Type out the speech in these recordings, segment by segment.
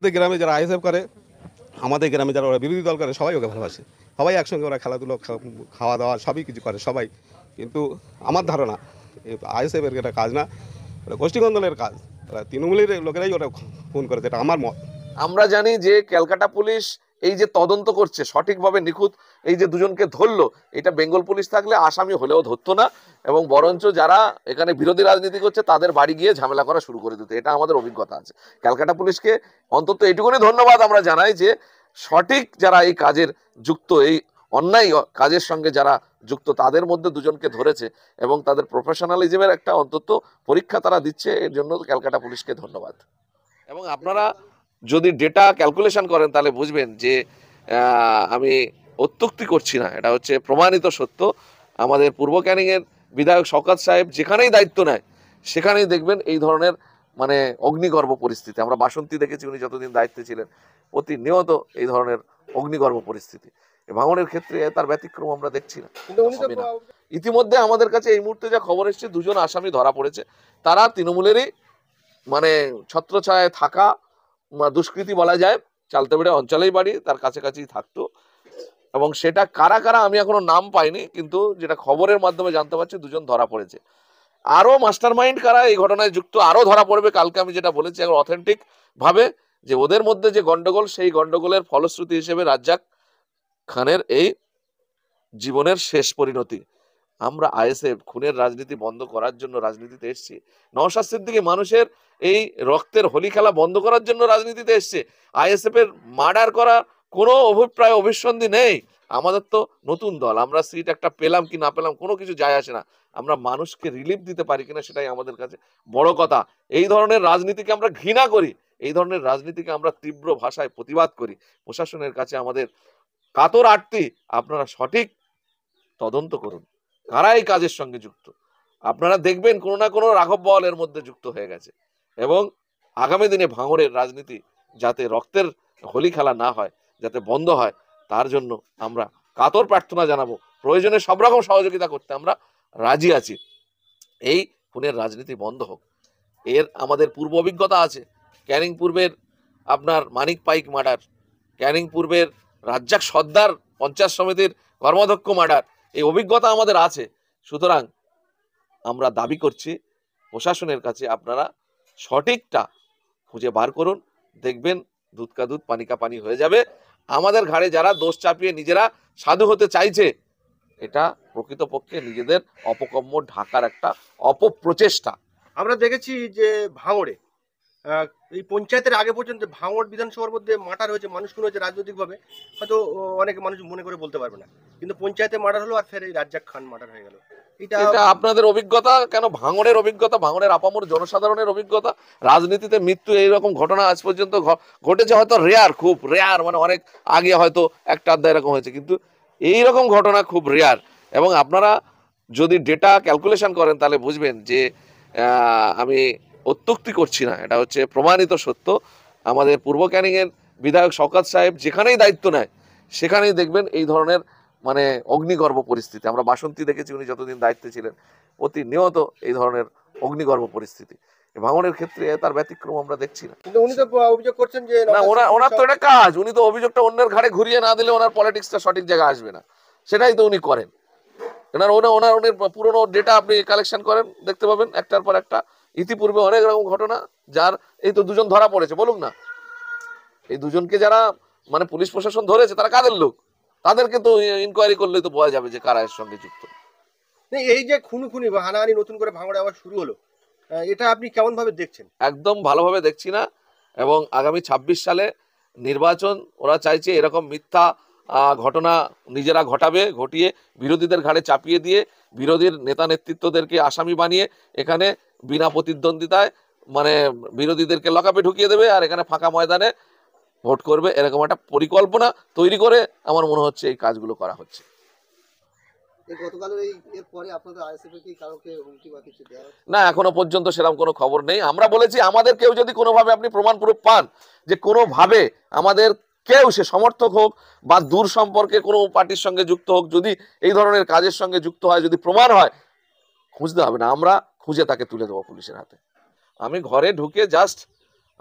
গ্রামে যারা আইএসএফ করে, আমাদের গ্রামে যারা ওরা বিরোধী দল করে, সবাই ওকে ভালোবাসে। সবাই একসঙ্গে ওরা খেলাধুলো, খাওয়া দাওয়া সবই কিছু করে সবাই। কিন্তু আমার ধারণা আইএসএফ এর এটা কাজ না, এটা গোষ্ঠীকন্দলের কাজ। ওরা তৃণমূলের লোকেরাই ওরা খুন করেছে, এটা আমার মত। আমরা জানি যে ক্যালকাটা পুলিশ এই যে তদন্ত করছে সঠিকভাবে নিখুঁত, এই যে দুজনকে ধরলো, এটা বেঙ্গল পুলিশ থাকলে আসামি হলেও ধরতো না, এবং বরঞ্চ যারা এখানে বিরোধী রাজনীতি করছে তাদের বাড়ি গিয়ে ঝামেলা করা শুরু করে দিত। এটা আমাদের অভিজ্ঞতা আছে। ক্যালকাটা পুলিশকে অন্তত এটুকুনি ধন্যবাদ আমরা জানাই যে সঠিক যারা এই কাজের যুক্ত, এই অন্যায় কাজের সঙ্গে যারা যুক্ত, তাদের মধ্যে দুজনকে ধরেছে এবং তাদের প্রফেশনালিজমের একটা অন্তত পরীক্ষা তারা দিচ্ছে। এর জন্য ক্যালকাটা পুলিশকে ধন্যবাদ। এবং আপনারা যদি ডেটা ক্যালকুলেশন করেন তাহলে বুঝবেন যে আমি অত্যুক্তি করছি না, এটা হচ্ছে প্রমাণিত সত্য। আমাদের পূর্ব ক্যানিং এর বিধায়ক শওকত সাহেব যেখানেই দায়িত্ব নেয় সেখানেই দেখবেন এই ধরনের মানে অগ্নিগর্ভ পরিস্থিতি। আমরা বাসন্তী দেখেছি, উনি যতদিন দায়িত্বে ছিলেন প্রতিনিয়ত এই ধরনের অগ্নিগর্ভ পরিস্থিতি। ভাঙনের ক্ষেত্রে তার ব্যতিক্রম আমরা দেখছি না। ইতিমধ্যে আমাদের কাছে এই মুহূর্তে যা খবর এসেছে, দুজন আসামি ধরা পড়েছে। তারা তৃণমূলেরই মানে ছত্রছায়ায় থাকা দুষ্কৃতী বলা যায়, চালতেবেড়ে অঞ্চলেই বাড়ি, তার কাছাকাছি থাকতো। এবং সেটা কারা কারা আমি এখনো নাম পাইনি, কিন্তু যেটা খবরের মাধ্যমে জানতে পারছি দুজন ধরা পড়েছে। আরো মাস্টার মাইন্ড কারা এই ঘটনায় যুক্ত আরো ধরা পড়বে। কালকে আমি যেটা বলেছি এখন অথেন্টিক ভাবে, যে ওদের মধ্যে যে গন্ডগোল, সেই গন্ডগোলের ফলশ্রুতি হিসেবে রাজ্জাক খানের এই জীবনের শেষ পরিণতি। আমরা আইএসএফ খুনের রাজনীতি বন্ধ করার জন্য রাজনীতিতে এসেছি। নওশাদ সিদ্দিকী মানুষের এই রক্তের হোলি খেলা বন্ধ করার জন্য রাজনীতিতে এসছে। আইএসএফ এর মার্ডার করা কোনো অভিপ্রায় অভিসন্ধি নেই। আমাদের তো নতুন দল, আমরা সিট একটা পেলাম কি না পেলাম কোনো কিছু যায় আসে না। আমরা মানুষকে রিলিফ দিতে পারি কিনা সেটাই আমাদের কাছে বড় কথা। এই ধরনের রাজনীতিকে আমরা ঘৃণা করি, এই ধরনের রাজনীতিকে আমরা তীব্র ভাষায় প্রতিবাদ করি। প্রশাসনের কাছে আমাদের কাতর আর্তি, আপনারা সঠিক তদন্ত করুন কারা এই কাজের সঙ্গে যুক্ত। আপনারা দেখবেন কোনো না কোনো রাঘব বল এর মধ্যে যুক্ত হয়ে গেছে। এবং আগামী দিনে ভাঙড়ের রাজনীতি যাতে রক্তের হোলি খেলা না হয়, যাতে বন্ধ হয়, তার জন্য আমরা কাতর প্রার্থনা জানাবো। প্রয়োজনে সব রকম সহযোগিতা করতে আমরা রাজি আছি। এই খুনের রাজনীতি বন্ধ হোক। এর আমাদের পূর্ব অভিজ্ঞতা আছে। ক্যানিং পূর্বের আপনার মানিক পাইক মার্ডার, ক্যানিং পূর্বের রাজ্জাক সর্দার পঞ্চায়েত সমিতির কর্মাধ্যক্ষ মার্ডার, এই অভিজ্ঞতা আমাদের আছে। সুতরাং আমরা দাবি করছি প্রশাসনের কাছে আপনারা সঠিকটা খুঁজে বার করুন, দেখবেন দুধ কা দুধ পানি কা পানি হয়ে যাবে। আমাদের ঘাড়ে যারা দোষ চাপিয়ে নিজেরা সাধু হতে চাইছে, এটা প্রকৃতপক্ষে নিজেদের অপকর্ম ঢাকার একটা অপপ্রচেষ্টা। আমরা দেখেছি যে ভাঙড়ে এই পঞ্চায়েতের আগে পর্যন্ত ভাঙড় বিধানসভার মধ্যে মার্ডার হয়েছে, মানুষ খুন হয়েছে রাজনৈতিকভাবে, হয়তো অনেক মানুষ মনে করে বলতে পারবে না, কিন্তু পঞ্চায়েতে মার্ডার হলো আর ফের এই রাজ্জাক খান মার্ডার হয়ে গেল। এটা আপনাদের অভিজ্ঞতা কেন? ভাঙড়ের অভিজ্ঞতা, ভাঙড়ের আপামর জনসাধারণের অভিজ্ঞতা। রাজনীতিতে মৃত্যু এইরকম ঘটনা আজ পর্যন্ত ঘটেছে হয়তো রেয়ার, খুব রেয়ার, মানে অনেক আগে হয়তো একটা আধটা এরকম হয়েছে, কিন্তু এইরকম ঘটনা খুব রেয়ার। এবং আপনারা যদি ডেটা ক্যালকুলেশন করেন তাহলে বুঝবেন যে আমি অত্যুক্তি করছি না, এটা হচ্ছে প্রমাণিত সত্য। আমাদের পূর্ব ক্যানিং এর বিধায়ক শওকত সাহেব যেখানেই দায়িত্ব নেয় সেখানেই দেখবেন এই ধরনের মানে অগ্নিগর্ভ পরিস্থিতি। আমরা বাসন্তী দেখেছি, উনি যতদিন দায়িত্বে ছিলেন প্রতিনিয়ত এই ধরনের অগ্নিগর্ভ পরিস্থিতি। ভাঙনের ক্ষেত্রে তার ব্যতিক্রম আমরা দেখছি না। কিন্তু উনি তো অভিযোগ করছেন যে না, ওনার তো এটা কাজ। উনি তো অভিযোগটা অন্যের ঘাড়ে ঘুরিয়ে না দিলে ওনার পলিটিক্সটা সঠিক জায়গায় আসবে না, সেটাই তো উনি করেন। ওনার পুরোনো ডেটা আপনি কালেকশন করেন, দেখতে পাবেন একটার পর একটা ইতিপূর্বে অনেক রকম ঘটনা। যার এই তো দুজন ধরা পড়েছে, বলুন না এই দুজনকে যারা মানে পুলিশ প্রশাসন ধরেছে তারা কাদের লোক, তাদেরকে তো ইনকোয়ারি করলে তো বোঝা যাবে যে কারা এর সঙ্গে যুক্ত। এই যে খুনি বা হানাহানি নতুন করে ভাঙড়ে আবার শুরু হলো, এটা আপনি কেমন ভাবে দেখছেন? একদম ভালোভাবে দেখছি না। এবং আগামী 26 সালে নির্বাচন ওরা চাইছে এরকম মিথ্যা ঘটনা নিজেরা ঘটিয়ে বিরোধীদের ঘাড়ে চাপিয়ে দিয়ে বিরোধীর নেতা নেতৃত্বদেরকে আসামি বানিয়ে এখানে বিনা প্রতিদ্বন্দ্বিতায় মানে বিরোধীদেরকে লকআপে ঢুকিয়ে দেবে, আর এখানে ফাঁকা ময়দানে ভোট করবে, এরকম একটা পরিকল্পনা তৈরি করে আমার মনে হচ্ছে এই কাজগুলো করা হচ্ছে। না, এখনো পর্যন্ত সেরকম কোনো খবর নেই। আমরা বলেছি আমাদের কেউ যদি কোনোভাবে আপনি প্রমাণ প্রুফ পান যে কোনোভাবে আমাদের কেউ, সে সমর্থক হোক বা দূর সম্পর্কে কোনো পার্টির সঙ্গে যুক্ত হোক, যদি এই ধরনের কাজের সঙ্গে যুক্ত হয়, যদি প্রমাণ হয়, খুঁজতে হবে না, আমরা খুঁজে তাকে তুলে দেবো পুলিশের হাতে। আমি ঘরে ঢুকে জাস্ট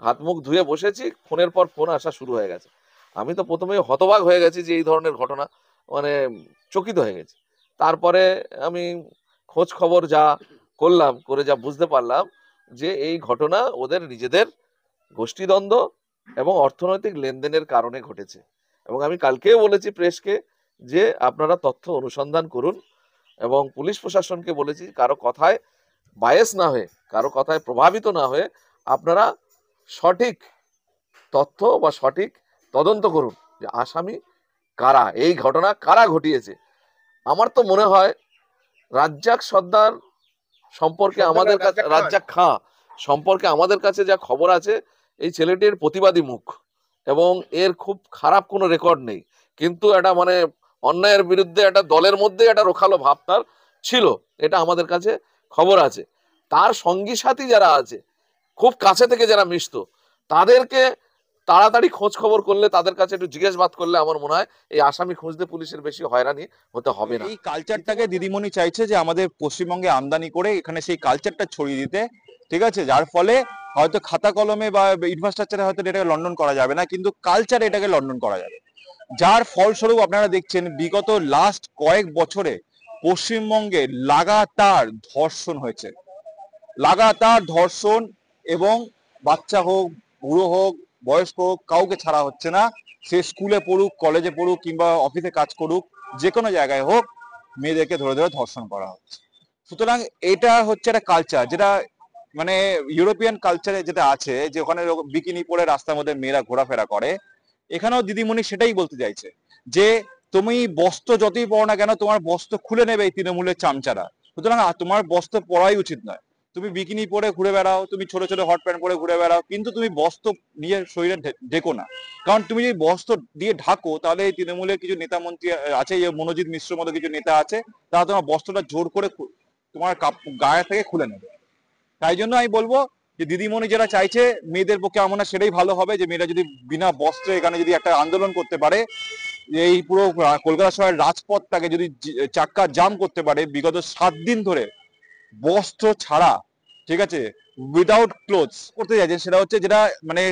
হাত মুখ ধুয়ে বসেছি, ফোনের পর ফোন আসা শুরু হয়ে গেছে। আমি তো প্রথমে হতবাক হয়ে গেছি যে এই ধরনের ঘটনা, মানে চকিত হয়ে গেছি। তারপরে আমি খোঁজ খবর যা করলাম, করে যা বুঝতে পারলাম যে এই ঘটনা ওদের নিজেদের গোষ্ঠীদ্বন্দ্ব এবং অর্থনৈতিক লেনদেনের কারণে ঘটেছে। এবং আমি কালকেও বলেছি প্রেসকে যে আপনারা তথ্য অনুসন্ধান করুন, এবং পুলিশ প্রশাসনকে বলেছি কারো কথায় বায়াস না হয়ে, কারো কথায় প্রভাবিত না হয়ে আপনারা সঠিক তথ্য বা সঠিক তদন্ত করুন যে আসামি কারা, এই ঘটনা কারা ঘটিয়েছে। আমার তো মনে হয় রাজ্জাক সর্দার সম্পর্কে আমাদের কাছে, রাজ্জাক খাঁ সম্পর্কে আমাদের কাছে যা খবর আছে, এই ছেলেটির প্রতিবাদী মুখ এবং এর খুব খারাপ কোনো রেকর্ড নেই, কিন্তু এটা মানে অন্যায়ের বিরুদ্ধে একটা দলের মধ্যে একটা রোখালো ভাব তার ছিল, এটা আমাদের কাছে খবর আছে। তার সঙ্গী সাথী যারা আছে, খুব কাছে থেকে যারা মিশতো, তাদেরকে তাড়াতাড়ি খোঁজ খবর করলে, তাদের কাছে একটু জিজ্ঞাসাবাদ করলে আমার মনে হয় এই আসামি খুঁজতে পুলিশের বেশি হয়রানি হতে হবে না। এই কালচারটাকে দিদিমণি চাইছে যে আমাদের পশ্চিমবঙ্গে আমদানি করে এখানে সেই কালচারটা ছড়িয়ে দিতে, ঠিক আছে, যার ফলে হয়তো খাতা কলমে বা ইনফ্রাস্ট্রাকচারে হয়তো এটাকে লন্ডন করা যাবে না, কিন্তু কালচারে এটাকে লন্ডন করা যাবে। যার ফলস্বরূপ আপনারা দেখছেন বিগত লাস্ট কয়েক বছরে পশ্চিমবঙ্গে লাগাতার ধর্ষণ হয়েছে, লাগাতার ধর্ষণ, এবং বাচ্চা হোক, বুড়ো হোক, বয়স্ক হোক, কাউকে ছাড়া হচ্ছে না। সে স্কুলে পড়ুক, কলেজে পড়ুক, কিংবা অফিসে কাজ করুক, যে কোনো জায়গায় হোক, মেয়েদেরকে ধরে ধরে ধর্ষণ করা হচ্ছে। সুতরাং এটা হচ্ছে একটা কালচার, যেটা মানে ইউরোপিয়ান কালচারে যেটা আছে, যে ওখানে বিকিনি পরে রাস্তার মধ্যে মেয়েরা ঘোরাফেরা করে, এখানেও দিদিমণি সেটাই বলতে চাইছে যে তুমি বস্ত্র যতই পরো না কেন, তোমার বস্ত্র খুলে নেবে এই তৃণমূলের চামচারা। সুতরাং তোমার বস্ত্র পরাই উচিত নয়। তুমি বিকিনি পরে ঘুরে বেড়াও, তুমি ছোট ছোট হট প্যান্ট পরে ঘুরে বেড়াও, কিন্তু তুমি বস্ত্র নিয়ে শরীরে ঢেকো না। কারণ তুমি যদি বস্ত্র দিয়ে ঢাকো, তাহলে এই তৃণমূলের কিছু নেতা মন্ত্রী আছে, এই মনোজিৎ মিশ্র মতো কিছু নেতা আছে, তারা তোমার বস্ত্রটা জোর করে তোমার গায়ে থেকে খুলে নেবে। তাই জন্য আমি বলবো যে দিদিমণি যেটা চাইছে মেয়েদের পক্ষে, আমার মনে হয় সেটাই ভালো হবে, যে মেয়েরা যদি বিনা বস্ত্রে এখানে যদি একটা আন্দোলন করতে পারে, এই পুরো কলকাতা শহরের রাজপথটাকে যদি চাক্কা জাম করতে পারে বিগত 7 দিন ধরে বস্ত্র ছাড়া, ঠিক আছে, উইদাউট ক্লোথস করতে চাইছে, সেটা হচ্ছে যেটা মানে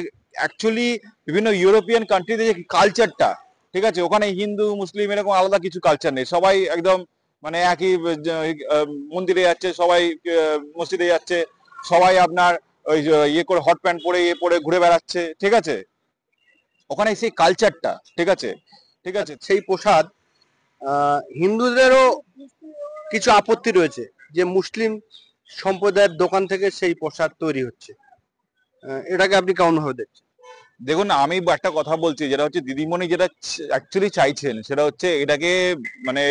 অ্যাকচুয়ালি বিভিন্ন ইউরোপিয়ান কান্ট্রিতে যে কালচারটা, ঠিক আছে, ওখানে হিন্দু মুসলিম এরকম আলাদা কিছু কালচার নেই, সবাই একদম মানে একই মন্দিরে যাচ্ছে, সবাই মসজিদে যাচ্ছে, সবাই আপনার ওই ইয়ে করে হট প্যান্ট পরে ইয়ে পরে ঘুরে বেড়াচ্ছে, ঠিক আছে, ওখানে সেই কালচারটা, ঠিক আছে, ঠিক আছে। সেই প্রসাদ হিন্দুদেরও কিছু আপত্তি রয়েছে যে মুসলিম সম্প্রদায়ের দোকান থেকে সেই প্রসাদ তৈরি হচ্ছে, এটাকে আপনি কেমন ভাবে দেখছেন? দেখুন, আমি একটা কথা বলছি, যেটা হচ্ছে দিদিমণি যেটা অ্যাকচুয়ালি চাইছেন, সেটা হচ্ছে এটাকে মানে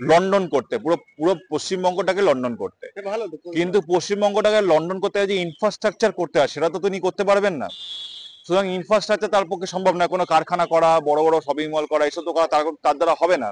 লন্ডন করতে, পুরো পুরো পশ্চিমবঙ্গটাকে লন্ডন করতে। ভালো, কিন্তু পশ্চিমবঙ্গটাকে লন্ডন করতে যে ইনফ্রাস্ট্রাকচার করতে হয়, সেটা তো তিনি করতে পারবেন না। সুতরাং ইনফ্রাস্ট্রাকচার তার পক্ষে সম্ভব না, কোনো কারখানা করা, বড় বড় শপিং মল করা, এসব তো করা তার দ্বারা হবে না।